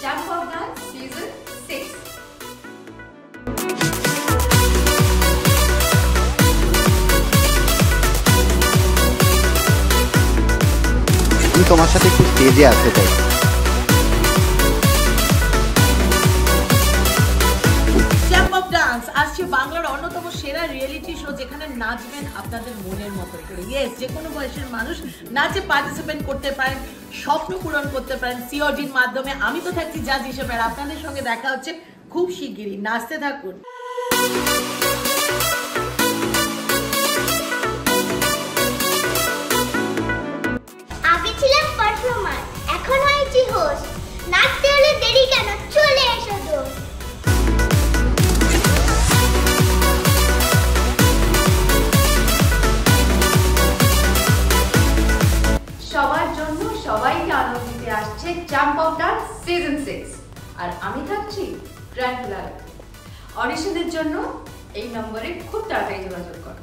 Champ of Dance Season 6. আমি তোমার সাথে একটু স্টেজে আসতে চাই। চ্যাম্প অফ ডান্স আসছে বাংলার অন্যতম সেরা রিয়েলিটি শো, যেখানে নাচবেন আপনাদের মনের মতো করে। ইয়েস, যে কোনো বয়সের মানুষ নাচে পার্টিসিপেট করতে পারেন, স্বপ্ন পূরণ করতে পারেন সিওডির মাধ্যমে। আমি তো থাকছি জাজ হিসেবে, আর আপনাদের সঙ্গে দেখা হচ্ছে খুব শিগগিরই। নাচতে থাকুন। আগে ছিলাম পারফর্মার, এখন হয়েছি হোস্ট। নাচতে হলে দেরি কেন, চলে এসো দোস্ত। সবার জন্য সবাইকে আনন্দ দিতে আসছে চ্যাম্প অফ ডান্স সিজন 6, আর আমি থাকছি গ্র্যান্ড ফিনালে। অডিশনের জন্য এই নম্বরে খুব তাড়াতাড়ি যোগাযোগ করো।